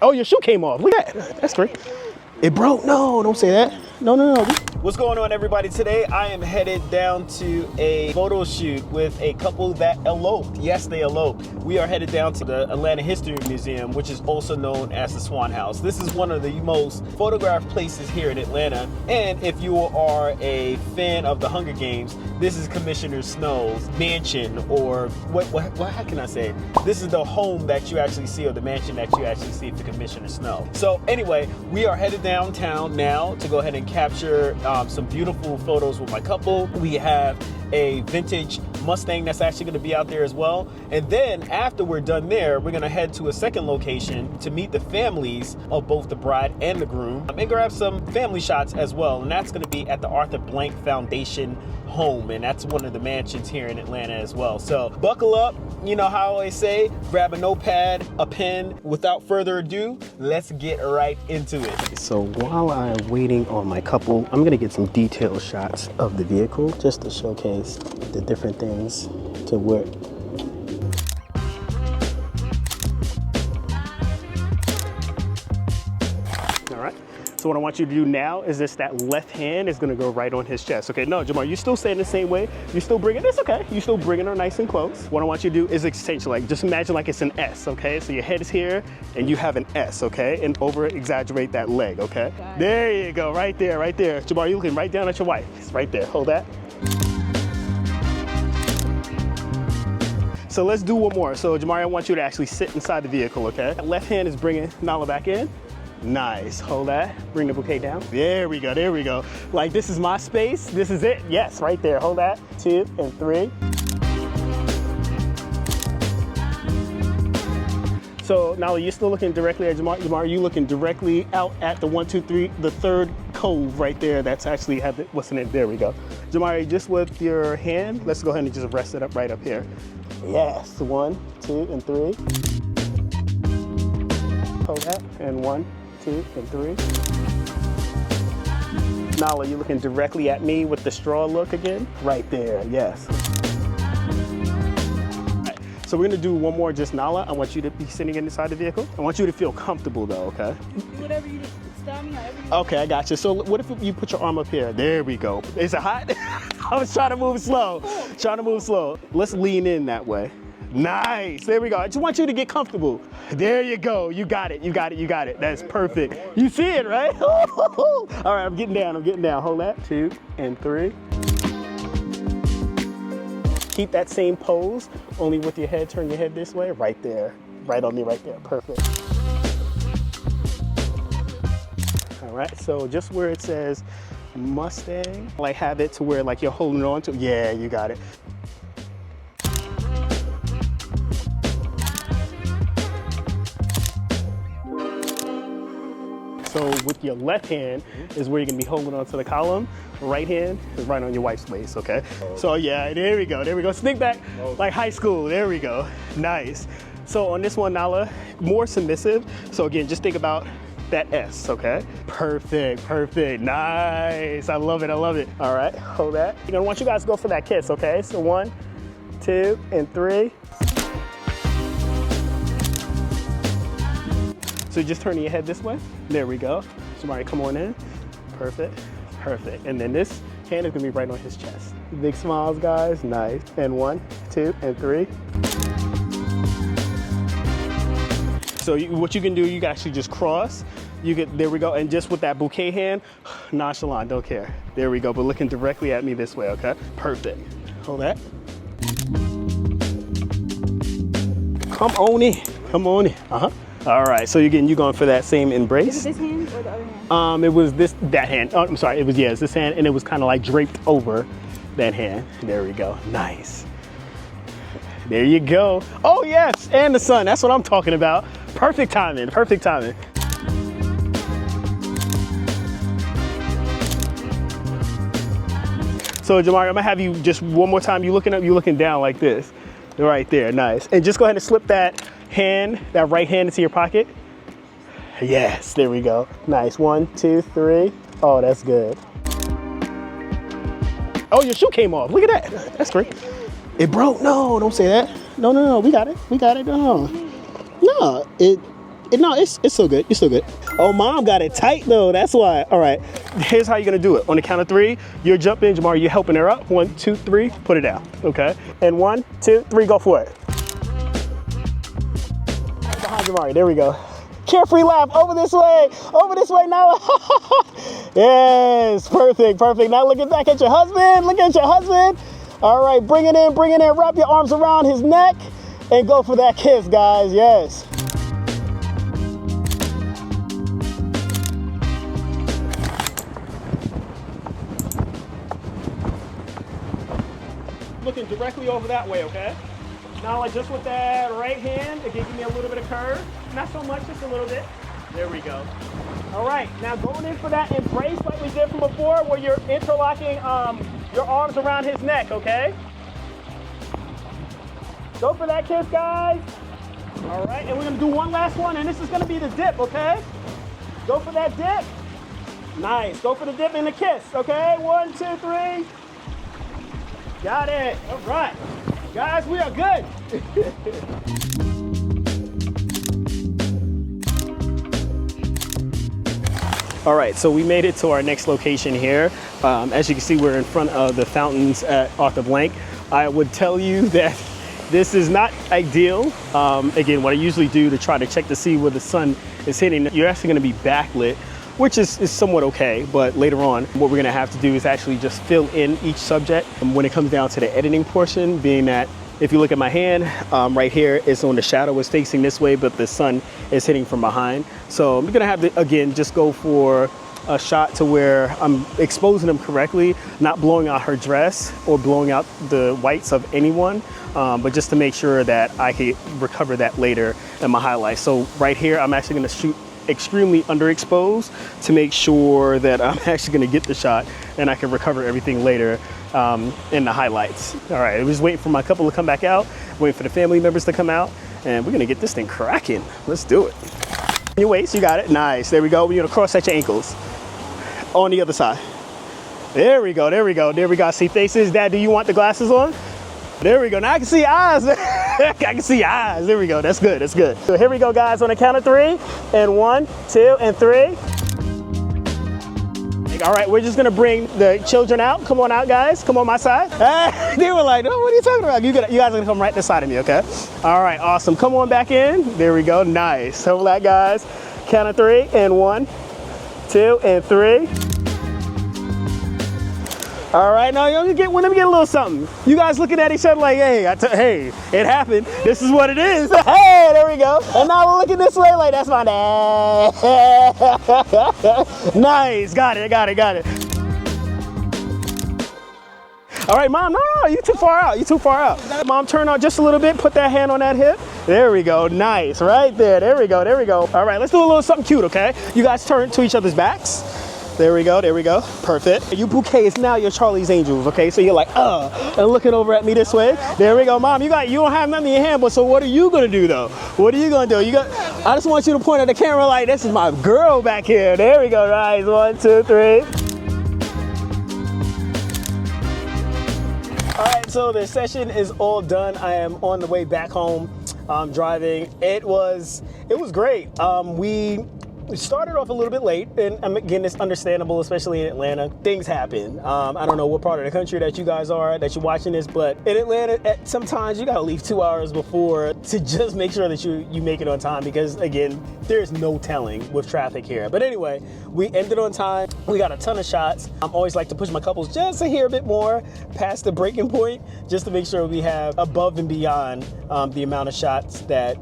Oh, your shoe came off. Look at that. That's great. It broke. No, don't say that. No, no, no. What's going on, everybody? Today I am headed down to a photo shoot with a couple that eloped. Yes, they eloped. We are headed down to the Atlanta History Museum, which is also known as the Swan House. This is one of the most photographed places here in Atlanta. And if you are a fan of the Hunger Games, this is Commissioner Snow's mansion, or how can I say it? This is the home that you actually see, or the mansion that you actually see for Commissioner Snow. So anyway, we are headed downtown now to go ahead and capture some beautiful photos with my couple. We have a vintage Mustang that's actually going to be out there as well. And then after we're done there, we're going to head to a second location to meet the families of both the bride and the groom and grab some family shots as well. And that's going to be at the Arthur Blank Foundation home, and that's one of the mansions here in Atlanta as well. So buckle up, you know how I always say, grab a notepad, a pen. Without further ado, let's get right into it. So while I'm waiting on my couple, I'm gonna get some detailed shots of the vehicle just to showcase the different things to work. All right. So what I want you to do now is just that left hand is gonna go right on his chest. Okay, no, Jamaree, you still staying the same way. You still bringing, it's okay. You still bringing her nice and close. What I want you to do is accentuate, just imagine like it's an S, okay? So your head is here and you have an S, okay? And over exaggerate that leg, okay? There you go, right there, right there. Jamaree, you looking right down at your wife. It's right there, hold that. So let's do one more. So Jamaree, I want you to actually sit inside the vehicle, okay? That left hand is bringing Nala back in. Nice, hold that, bring the bouquet down. There we go, there we go. Like this is my space, this is it. Yes, right there, hold that, 2 and 3. So now you're still looking directly at Jamaree. Jamaree, you looking directly out at the 1, 2, 3, the third cove right there. That's actually, what's in it, there we go. Jamaree, just with your hand, let's go ahead and just rest it up right up here. Yes, 1, 2, and 3. Hold that, and 1, 2, and 3. Nala, you're looking directly at me with the straw look again. Right there, yes. Right. So we're gonna do one more, just Nala. I want you to be sitting inside the vehicle. I want you to feel comfortable though, okay? Whatever you style me, however you Okay, I got you. So what if you put your arm up here? There we go. Is it hot? I was trying to move slow. Trying to move slow. Let's lean in that way. Nice, there we go. I just want you to get comfortable. There you go, you got it, you got it, you got it. That's perfect. You see it, right? All right, I'm getting down, hold that. 2 and 3. Keep that same pose, only with your head, turn your head this way, right there. Right on me, right there, perfect. All right, so just where it says Mustang, like have it to where like you're holding on to, yeah, you got it. So with your left hand is where you're gonna be holding on to the column. Right hand is right on your wife's waist, okay? So yeah, there we go, there we go. Sneak back like high school, there we go. Nice. So on this one, Nala, more submissive. So again, just think about that S, okay? Perfect, perfect, nice. I love it, I love it. All right, hold that. I want you guys to go for that kiss, okay? So 1, 2, and 3. So just turning your head this way. There we go. Jamaree, come on in. Perfect, perfect. And then this hand is gonna be right on his chest. Big smiles, guys, nice. And 1, 2, and 3. So what you can do, you can actually just cross. There we go, and just with that bouquet hand, nonchalant, don't care. There we go, but looking directly at me this way, okay? Perfect. Hold that. Come on in, come on in, All right, so again, you're going for that same embrace. Is it this hand or the other hand? It was that hand. Oh, I'm sorry, it's this hand, and it was kind of like draped over that hand. There we go, nice. There you go. Oh yes, and the sun, that's what I'm talking about. Perfect timing, perfect timing. So Jamaree, I'm gonna have you just one more time, you looking down like this. Right there, nice. And just go ahead and slip that hand, that right hand into your pocket. Yes, there we go. Nice, 1, 2, 3. Oh, that's good. Oh, your shoe came off, look at that. That's great. It broke, no, don't say that. No, we got it, no. No, No, it's still good. You're still good. Oh, mom got it tight though. That's why. All right. Here's how you're gonna do it. On the count of 3, you're jumping. Jamaree, you're helping her up. 1, 2, 3. Put it down. Okay. And 1, 2, 3. Go for it. Behind Jamaree. There we go. Carefree laugh. Over this way. Over this way now. Yes. Perfect. Perfect. Now looking back at your husband. Look at your husband. All right. Bring it in. Bring it in. Wrap your arms around his neck and go for that kiss, guys. Yes. Looking directly over that way, okay? Now, like just with that right hand, it gives me a little bit of curve. Not so much, just a little bit. There we go. All right, now going in for that embrace like we did from before, where you're interlocking your arms around his neck, okay? Go for that kiss, guys. All right, and we're gonna do one last one, and this is gonna be the dip, okay? Go for that dip. Nice, go for the dip and the kiss, okay? 1, 2, 3. Got it. All right. Guys, we are good. All right, so we made it to our next location here. As you can see, we're in front of the fountains at Arthur Blank. I would tell you that this is not ideal. Again, what I usually do to try to check to see where the sun is hitting, you're actually gonna be backlit, which is somewhat okay, but later on, what we're gonna have to do is actually just fill in each subject when it comes down to the editing portion, being that if you look at my hand, right here, it's on the shadow, it's facing this way, but the sun is hitting from behind. So I'm gonna have to, again, just go for a shot to where I'm exposing them correctly, not blowing out her dress or blowing out the whites of anyone, but just to make sure that I can recover that later in my highlights. So right here, I'm actually gonna shoot extremely underexposed to make sure that I'm actually gonna get the shot and I can recover everything later in the highlights. All right, I was waiting for my couple to come back out, waiting for the family members to come out, and we're gonna get this thing cracking. Let's do it. Your waist, you got it. Nice, there we go. We're gonna cross at your ankles. On the other side. There we go, there we go, there we go. See faces. Dad, do you want the glasses on? There we go. Now I can see eyes. I can see eyes. There we go. That's good. That's good. So here we go, guys. On the count of 3, and 1, 2, and 3. All right, we're just gonna bring the children out. Come on out, guys. Come on my side. They were like, "Oh, what are you talking about?" You guys are gonna come right this side of me, okay? All right, awesome. Come on back in. There we go. Nice. Hold that, guys. Count of 3, and 1, 2, and 3. All right, now let me get a little something. You guys looking at each other like, hey, hey, it happened. This is what it is. Hey, there we go. And now we're looking this way like, that's my dad. Nice, got it. All right, Mom, no, you too far out. You too far out. Mom, turn out just a little bit. Put that hand on that hip. There we go. Nice, right there. There we go. There we go. All right, let's do a little something cute, okay? You guys turn to each other's backs. There we go, there we go. Perfect. You bouquet is now your Charlie's Angels, okay? So you're like, and looking over at me this way. There we go, Mom. You don't have nothing in your hand, but so what are you gonna do though? What are you gonna do? I just want you to point at the camera like, this is my girl back here. There we go, guys. 1, 2, 3. All right, so the session is all done. I am on the way back home. Driving. It was great. We started off a little bit late, and again, it's understandable, especially in Atlanta. Things happen. I don't know what part of the country that you guys are, that you're watching this, but in Atlanta, sometimes you gotta leave 2 hours before to just make sure that you make it on time, because again, there's no telling with traffic here. But anyway, we ended on time. We got a ton of shots. I always like to push my couples just to hear a bit more past the breaking point, just to make sure we have above and beyond the amount of shots that,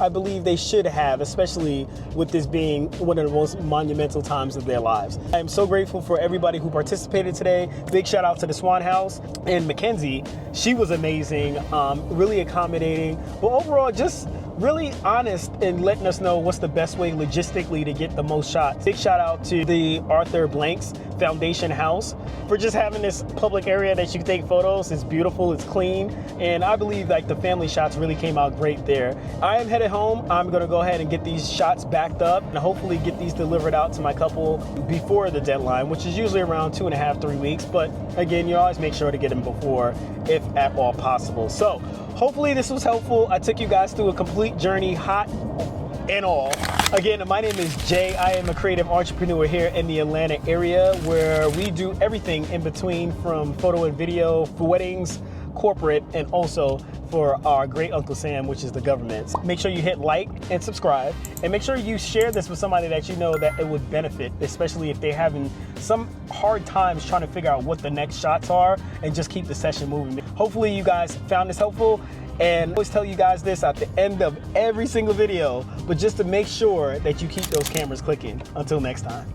I believe they should have, especially with this being one of the most monumental times of their lives. I am so grateful for everybody who participated today. Big shout out to the Swan House and Mackenzie. She was amazing, really accommodating, but overall just really honest in letting us know what's the best way logistically to get the most shots. Big shout out to the Arthur Blanks Foundation House for just having this public area that you can take photos. It's beautiful, it's clean, and I believe like the family shots really came out great there. I am headed home. I'm gonna go ahead and get these shots backed up and hopefully get these delivered out to my couple before the deadline, which is usually around 2.5, 3 weeks. But again, you always make sure to get them before, if at all possible. So hopefully this was helpful. I took you guys through a complete journey, hot and all. Again, my name is Jay. I am a creative entrepreneur here in the Atlanta area where we do everything in between, from photo and video for weddings, corporate, and also for our great Uncle Sam, which is the government. Make sure you hit like and subscribe, and make sure you share this with somebody that you know that it would benefit, especially if they're having some hard times trying to figure out what the next shots are, and just keep the session moving. Hopefully you guys found this helpful, and I always tell you guys this at the end of every single video, but just to make sure that you keep those cameras clicking. Until next time.